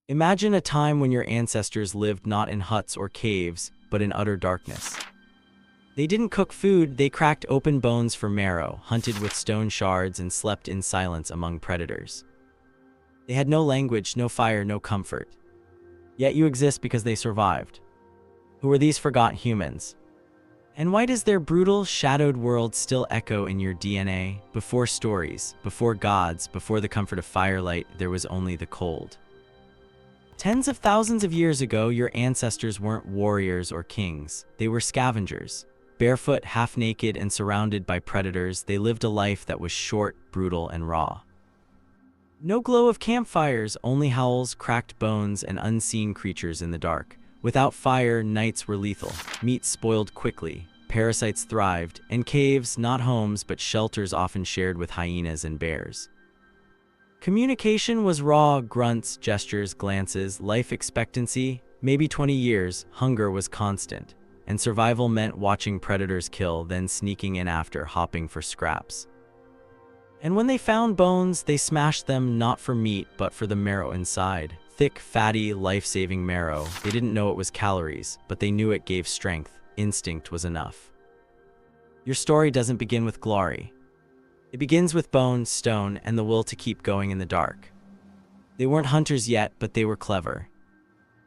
Imagine a time when your ancestors lived not in huts or caves, but in utter darkness. They didn't cook food, they cracked open bones for marrow, hunted with stone shards, and slept in silence among predators. They had no language, no fire, no comfort. Yet you exist because they survived. Who are these forgotten humans? And why does their brutal, shadowed world still echo in your DNA? Before stories, before gods, before the comfort of firelight, there was only the cold. Tens of thousands of years ago, your ancestors weren't warriors or kings. They were scavengers. Barefoot, half-naked, and surrounded by predators, they lived a life that was short, brutal, and raw. No glow of campfires, only howls, cracked bones, and unseen creatures in the dark. Without fire, nights were lethal. Meat spoiled quickly. Parasites thrived, and caves, not homes, but shelters often shared with hyenas and bears. Communication was raw, grunts, gestures, glances. Life expectancy, maybe 20 years. Hunger was constant, and survival meant watching predators kill, then sneaking in after, hopping for scraps. And when they found bones, they smashed them not for meat, but for the marrow inside. Thick, fatty, life-saving marrow. They didn't know it was calories, but they knew it gave strength. Instinct was enough. Your story doesn't begin with glory. It begins with bone, stone, and the will to keep going in the dark. They weren't hunters yet, but they were clever.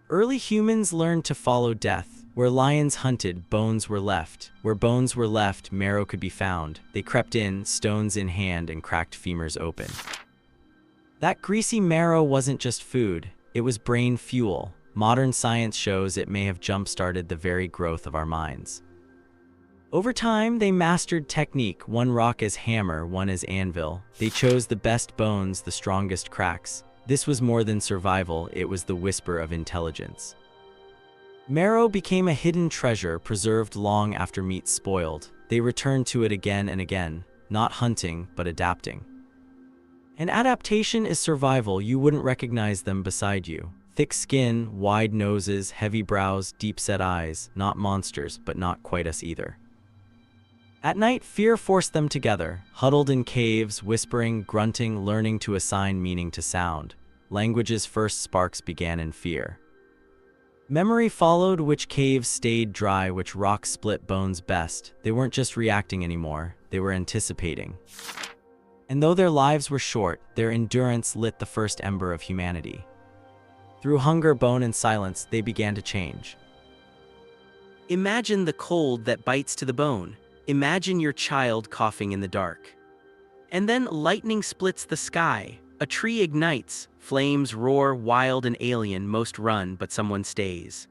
Early humans learned to follow death. Where lions hunted, bones were left. Where bones were left, marrow could be found. They crept in, stones in hand, and cracked femurs open. That greasy marrow wasn't just food, it was brain fuel. Modern science shows it may have jump-started the very growth of our minds. Over time, they mastered technique, one rock as hammer, one as anvil. They chose the best bones, the strongest cracks. This was more than survival, it was the whisper of intelligence. Marrow became a hidden treasure, preserved long after meat spoiled. They returned to it again and again, not hunting, but adapting. And adaptation is survival. You wouldn't recognize them beside you. Thick skin, wide noses, heavy brows, deep-set eyes. Not monsters, but not quite us either. At night, fear forced them together, huddled in caves, whispering, grunting, learning to assign meaning to sound. Language's first sparks began in fear. Memory followed, which caves stayed dry, which rocks split bones best. They weren't just reacting anymore, they were anticipating. And though their lives were short, their endurance lit the first ember of humanity. Through hunger, bone, and silence, they began to change. Imagine the cold that bites to the bone. Imagine your child coughing in the dark. And then lightning splits the sky. A tree ignites. Flames roar, wild and alien. Most run, but someone stays.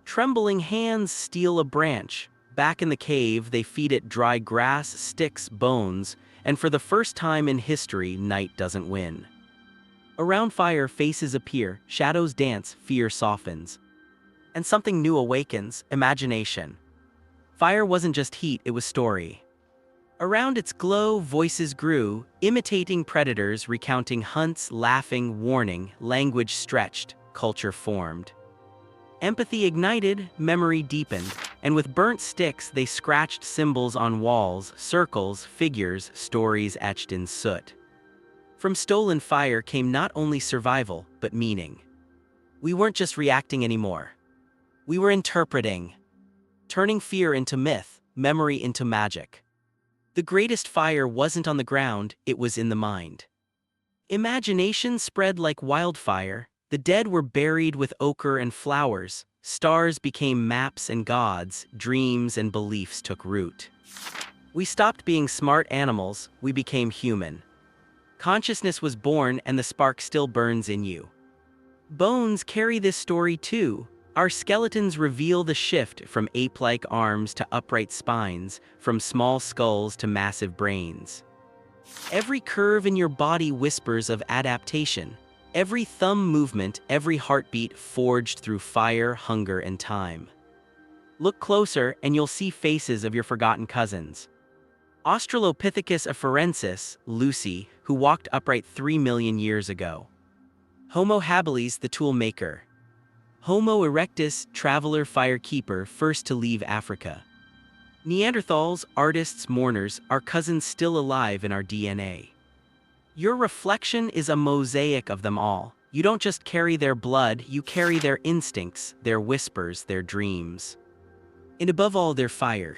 Trembling hands steal a branch. Back in the cave, they feed it dry grass, sticks, bones, and for the first time in history, night doesn't win. Around fire, faces appear, shadows dance, fear softens. And something new awakens, imagination. Fire wasn't just heat, it was story. Around its glow, voices grew, imitating predators, recounting hunts, laughing, warning, language stretched, culture formed. Empathy ignited, memory deepened, and with burnt sticks they scratched symbols on walls, circles, figures, stories etched in soot. From stolen fire came not only survival, but meaning. We weren't just reacting anymore. We were interpreting, turning fear into myth, memory into magic. The greatest fire wasn't on the ground, it was in the mind. Imagination spread like wildfire. The dead were buried with ochre and flowers. Stars became maps and gods. Dreams and beliefs took root. We stopped being smart animals, we became human. Consciousness was born and the spark still burns in you. Bones carry this story too. Our skeletons reveal the shift from ape-like arms to upright spines, from small skulls to massive brains. Every curve in your body whispers of adaptation. Every thumb movement, every heartbeat forged through fire, hunger, and time. Look closer and you'll see faces of your forgotten cousins. Australopithecus afarensis, Lucy, who walked upright 3 million years ago. Homo habilis, the tool maker. Homo erectus, traveler firekeeper, first to leave Africa. Neanderthals, artists, mourners, our cousins still alive in our DNA. Your reflection is a mosaic of them all. You don't just carry their blood, you carry their instincts, their whispers, their dreams. And above all, their fire.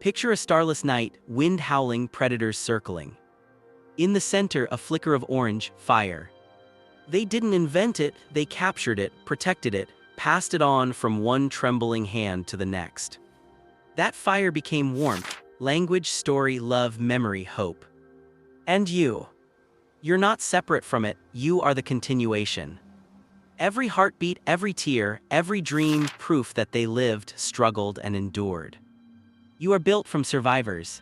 Picture a starless night, wind howling, predators circling. In the center, a flicker of orange, fire. They didn't invent it, they captured it, protected it, passed it on from one trembling hand to the next. That fire became warmth, language, story, love, memory, hope. And you. You're not separate from it, you are the continuation. Every heartbeat, every tear, every dream, proof that they lived, struggled, and endured. You are built from survivors.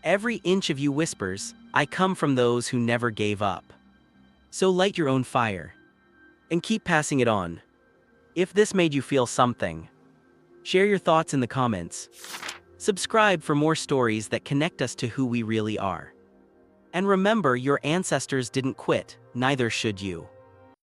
Every inch of you whispers, I come from those who never gave up. So light your own fire. And keep passing it on. If this made you feel something, share your thoughts in the comments. Subscribe for more stories that connect us to who we really are. And remember, your ancestors didn't quit, neither should you.